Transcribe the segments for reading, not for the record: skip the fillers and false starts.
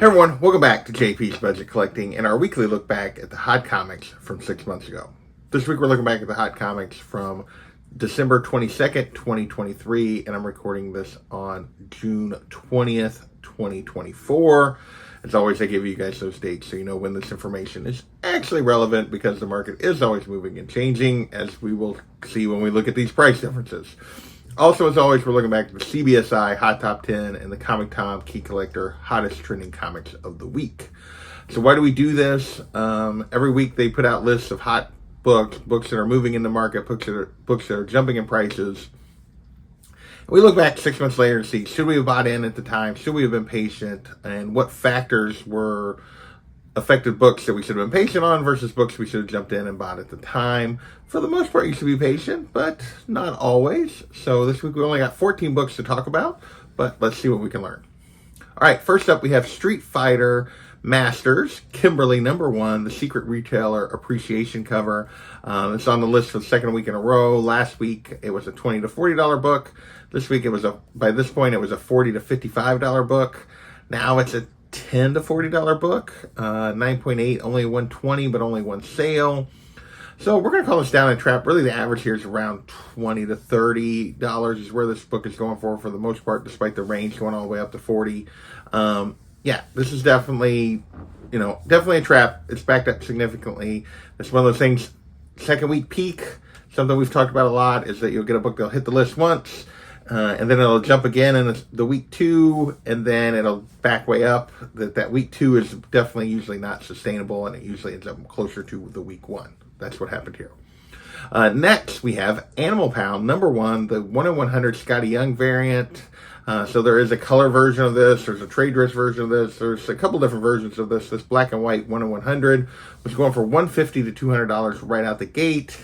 Hey everyone, welcome back to JP's Budget Collecting and our weekly look back at the hot comics from 6 months ago. This week we're looking back at the hot comics from December 22nd, 2023, and I'm recording this on June 20th, 2024. As always, I give you guys those dates so you know when this information is actually relevant, because the market is always moving and changing, as we will see when we look at these price differences. Also, as always, we're looking back at the CBSI Hot Top 10 and the Comic Tom Key Collector Hottest Trending Comics of the Week. So why do we do this? Every week they put out lists of hot books that are moving in the market, books that are jumping in prices. We look back 6 months later and see, should we have bought in at the time? Should we have been patient? And what factors were affected books that we should have been patient on versus books we should have jumped in and bought at the time. For the most part, you should be patient, but not always. So this week we only got 14 books to talk about, but let's see what we can learn. All right, first up we have Street Fighter Masters, Kimberly #1, the Secret Retailer Appreciation cover. It's on the list for the second week in a row. Last week it was a $20 to $40 book. This week by this point it was a $40 to $55 book. Now it's a $10 to $40 book, 9.8, only $120, but only one sale. So we're going to call this down and trap. Really, the average here is around $20 to $30 is where this book is going for the most part, despite the range going all the way up to $40. Yeah, this is definitely a trap. It's backed up significantly. It's one of those things, second week peak, something we've talked about a lot, is that you'll get a book that'll hit the list once, and then it'll jump again in the week 2, and then it'll back way up. That week 2 is definitely usually not sustainable, and it usually ends up closer to the week 1. That's what happened here. Next, we have Animal Pound #1, the 1/100 Scotty Young variant. So there is a color version of this. There's a trade dress version of this. There's a couple different versions of this. This black and white 1/100 was going for $150 to $200 right out the gate.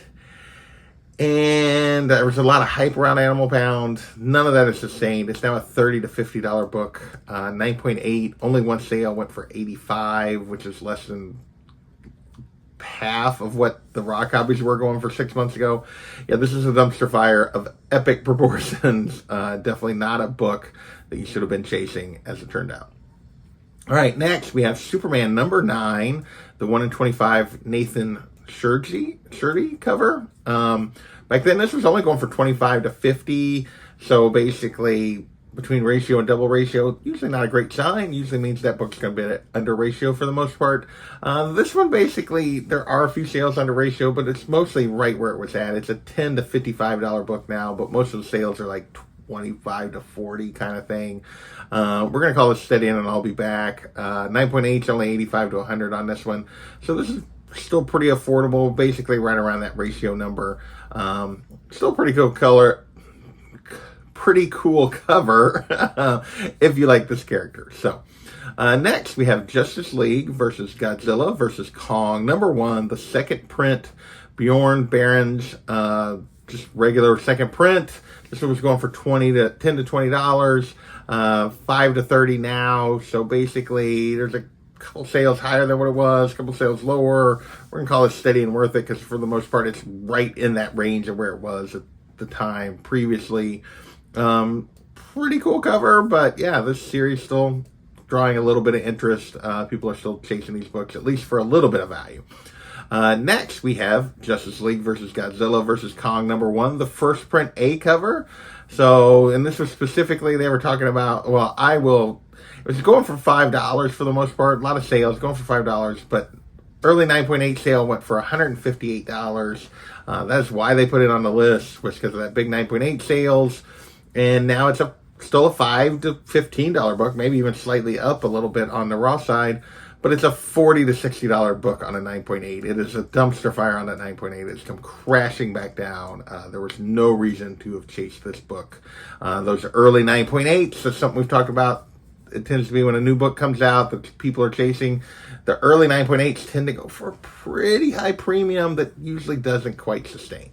And there was a lot of hype around Animal Pound. None of that is sustained. It's now a $30 to $50 book. 9.8, only one sale, went for $85, which is less than half of what the raw copies were going for 6 months ago. Yeah, this is a dumpster fire of epic proportions. Definitely not a book that you should have been chasing, as it turned out. All right, next we have Superman #9, the 1/25 Nathan Shirty cover. Back then this was only going for $25 to $50, so basically between ratio and double ratio, usually not a great sign. Usually means that book's going to be under ratio for the most part. This one, basically, there are a few sales under ratio, but it's mostly right where it was at. It's a $10 to $55 book now, but most of the sales are like $25 to $40 kind of thing. We're going to call it steady in and I'll be back. 9.8, only $85 to $100 on this one. So this is still pretty affordable, basically right around that ratio number. Still pretty cool color. Pretty cool cover if you like this character. So next we have Justice League versus Godzilla versus Kong #1, the second print Bjorn Barron's just regular second print. This one was going for $10 to $20, $5 to $30 now. So basically there's a couple sales higher than what it was, a couple sales lower. We're gonna call it steady and worth it, because for the most part it's right in that range of where it was at the time previously. Pretty cool cover, but yeah, this series still drawing a little bit of interest. People are still chasing these books, at least for a little bit of value. Next, we have Justice League versus Godzilla versus Kong #1, the first print A cover. So, and this was specifically, they were talking about, it was going for $5 for the most part. A lot of sales, going for $5, but early 9.8 sale went for $158. That's why they put it on the list, was because of that big 9.8 sales. And now it's still a $5 to $15 book, maybe even slightly up a little bit on the raw side, but it's a $40 to $60 book on a 9.8. It is a dumpster fire on that 9.8. It's come crashing back down. There was no reason to have chased this book. Those early 9.8s, so something we've talked about. It tends to be when a new book comes out that people are chasing. The early 9.8s tend to go for a pretty high premium that usually doesn't quite sustain.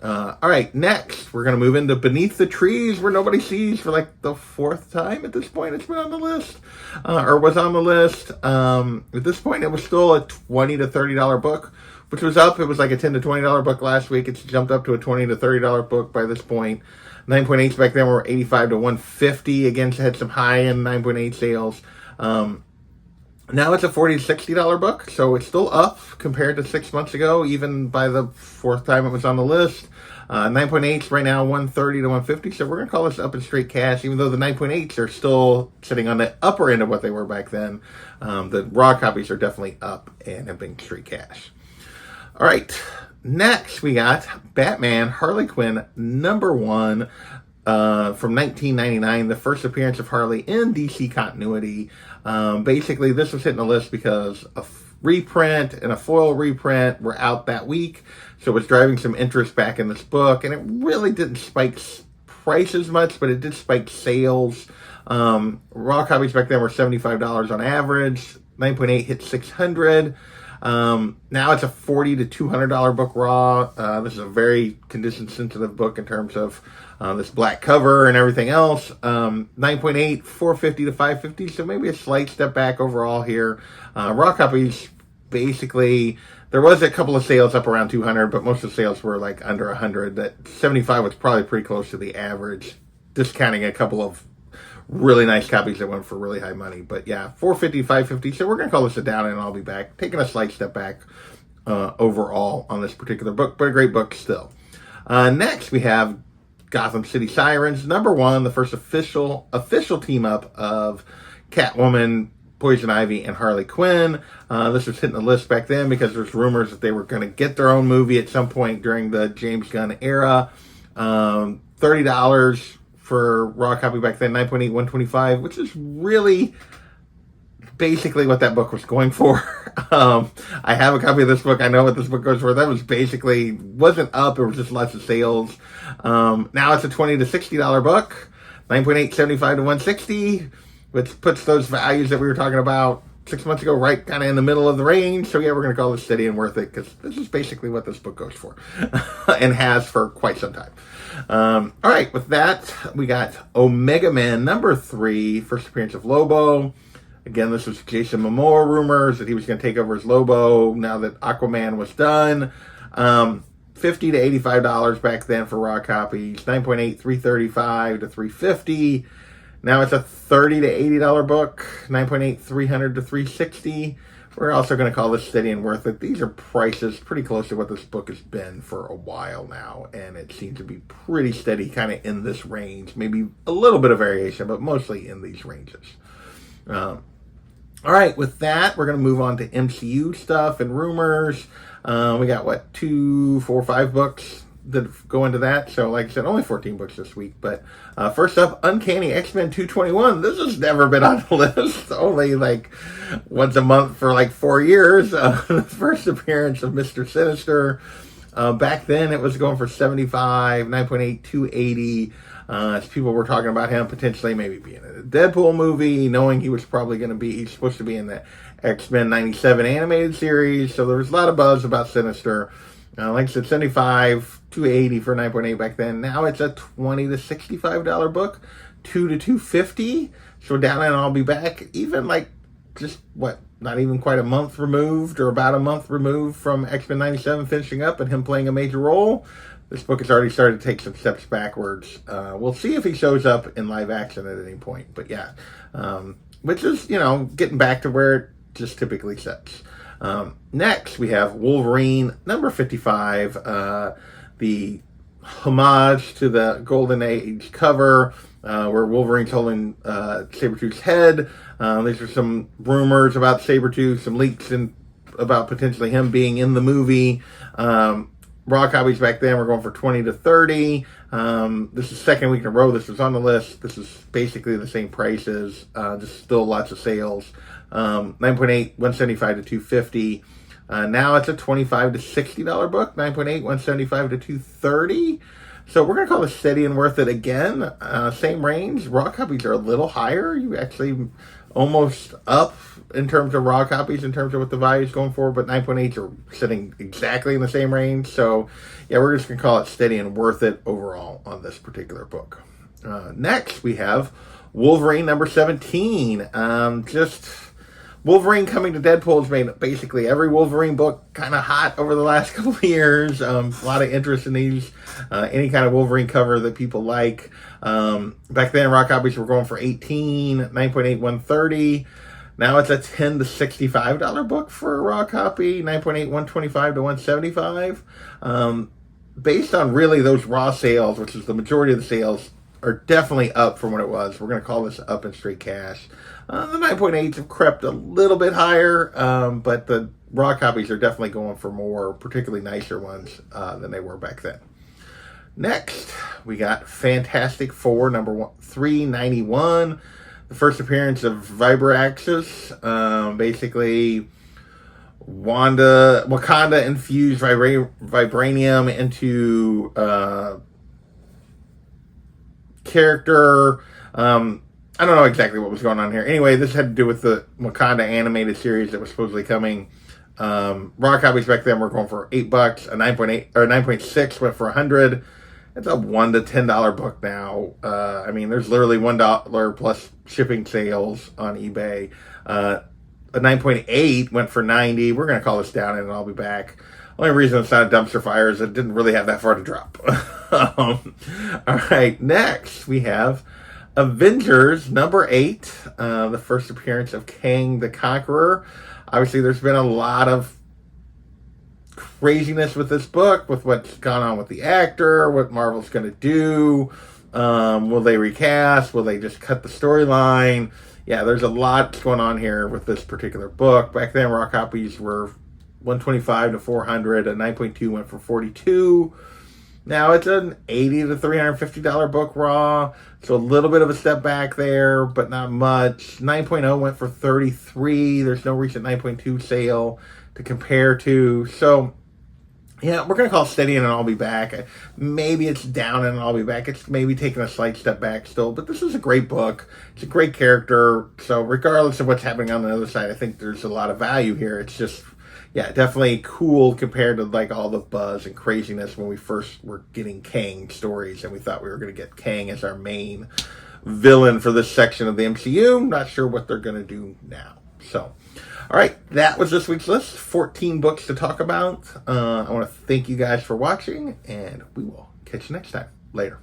All right, next, we're going to move into Beneath the Trees, Where Nobody Sees, for like the 4th time at this point. It's been on the list, or was on the list. At this point, it was still a $20 to $30 book, which was up. It was like a $10 to $20 book last week. It's jumped up to a $20 to $30 book by this point. 9.8s back then were $85 to $150. Again, had some high-end 9.8 sales. Now it's a $40 to $60 book, so it's still up compared to 6 months ago, even by the fourth time it was on the list. 9.8s right now, 130 to 150, so we're going to call this up in straight cash, even though the 9.8s are still sitting on the upper end of what they were back then. The raw copies are definitely up and have been straight cash. All right, next we got Batman Harley Quinn #1 from 1999, the first appearance of Harley in DC continuity. Basically, this was hitting the list because a reprint and a foil reprint were out that week, so it was driving some interest back in this book, and it really didn't spike prices much, but it did spike sales. Raw copies back then were $75 on average. 9.8 hit 600. Now it's a $40 to $200 book raw. This is a very condition sensitive book in terms of this black cover and everything else. 9.8, $450 to $550, so maybe a slight step back overall here. Raw copies, basically, there was a couple of sales up around 200, but most of the sales were like under 100. That 75 was probably pretty close to the average, discounting a couple of really nice copies that went for really high money. But yeah, $450, $550. So we're going to call this a down, and I'll be back. Taking a slight step back overall on this particular book, but a great book still. Next, we have Gotham City Sirens #1, the first official team up of Catwoman, Poison Ivy, and Harley Quinn. This was hitting the list back then because there's rumors that they were going to get their own movie at some point during the James Gunn era. $30 for raw copy back then, 9.8, 125, which is really basically what that book was going for. I have a copy of this book. I know what this book goes for. That was basically, wasn't up. It was just lots of sales. Now it's a $20 to $60 book, 9.8, 75 to 160, which puts those values that we were talking about 6 months ago right kind of in the middle of the range. So yeah, we're going to call this steady and worth it because this is basically what this book goes for and has for quite some time. All right, with that, we got Omega Man #3, first appearance of Lobo. Again, this was Jason Momoa rumors that he was going to take over as Lobo now that Aquaman was done. $50 to $85 back then for raw copies. 9.8, $335 to $350. Now it's a $30 to $80 book. 9.8, $300 to $360. We're also going to call this steady and worth it. These are prices pretty close to what this book has been for a while now, and it seems to be pretty steady, kind of in this range. Maybe a little bit of variation, but mostly in these ranges. All right, with that, we're going to move on to MCU stuff and rumors. We got, 2, 4, 5 books that go into that. So, like I said, only 14 books this week. But first up, Uncanny X-Men 221. This has never been on the list. Only like once a month for like 4 years. The first appearance of Mr. Sinister. Back then, it was going for 75, 9.8, 280. As people were talking about him potentially maybe being in a Deadpool movie, knowing he's supposed to be in the X-Men 97 animated series. So there was a lot of buzz about Sinister. Like I said, 75, 280 for 9.8 back then. Now it's a $20 to $65 book, $2 to $250. So down and I'll be back. Even like just not even quite a month removed, or about a month removed from X-Men 97 finishing up and him playing a major role. This book has already started to take some steps backwards. We'll see if he shows up in live action at any point. But yeah, which is, getting back to where it just typically sits. Next, we have Wolverine #55, the homage to the Golden Age cover, where Wolverine's holding Sabretooth's head. These are some rumors about Sabretooth, some leaks about potentially him being in the movie. Raw copies back then were going for 20 to 30. This is second week in a row this was on the list. This is basically the same prices, just still lots of sales. 9.8, 175 to 250. Now it's a $25 to $60 book. 9.8, 175 to 230. So we're going to call this steady and worth it again. Same range. Raw copies are a little higher. You actually almost up in terms of raw copies, in terms of what the value is going for, but 9.8s are sitting exactly in the same range. So yeah, we're just going to call it steady and worth it overall on this particular book. Next, we have Wolverine #17. Just Wolverine coming to Deadpool has made basically every Wolverine book kind of hot over the last couple of years. A lot of interest in these. Any kind of Wolverine cover that people like. Back then, raw copies were going for 18, 9.8, 130. Now it's a $10 to $65 book for a raw copy, 9.8, 125 to 175. Based on really those raw sales, which is the majority of the sales, are definitely up from what it was. We're going to call this up in straight cash. The 9.8s have crept a little bit higher, but the raw copies are definitely going for more, particularly nicer ones than they were back then. Next, we got Fantastic Four, number 391. The first appearance of Vibraxis. Basically, Wakanda infused vibranium into character. I don't know exactly what was going on here. Anyway, this had to do with the Wakanda animated series that was supposedly coming. Raw copies back then were going for $8. A 9.8 or 9.6 went for $100. It's a $1 to $10 book now. I mean, there's literally $1 plus shipping sales on eBay. A 9.8 went for $90. We're going to call this down and I'll be back. Only reason it's not a dumpster fire is it didn't really have that far to drop. All right, next we have Avengers number 8, the first appearance of Kang the Conqueror. Obviously, there's been a lot of craziness with this book, with what's gone on with the actor, what Marvel's going to do. Will they recast? Will they just cut the storyline? Yeah, there's a lot going on here with this particular book. Back then, raw copies were 125 to 400. A 9.2 went for 42. Now it's an $80 to $350 book raw. So a little bit of a step back there, but not much. 9.0 went for 33. There's no recent 9.2 sale to compare to. So yeah, we're going to call it steady and I'll be back. Maybe it's down and I'll be back. It's maybe taking a slight step back still, but this is a great book. It's a great character. So regardless of what's happening on the other side, I think there's a lot of value here. It's just, yeah, definitely cool compared to like all the buzz and craziness when we first were getting Kang stories and we thought we were going to get Kang as our main villain for this section of the MCU. Not sure what they're going to do now. So, all right, that was this week's list. 14 books to talk about. I want to thank you guys for watching, and we will catch you next time. Later.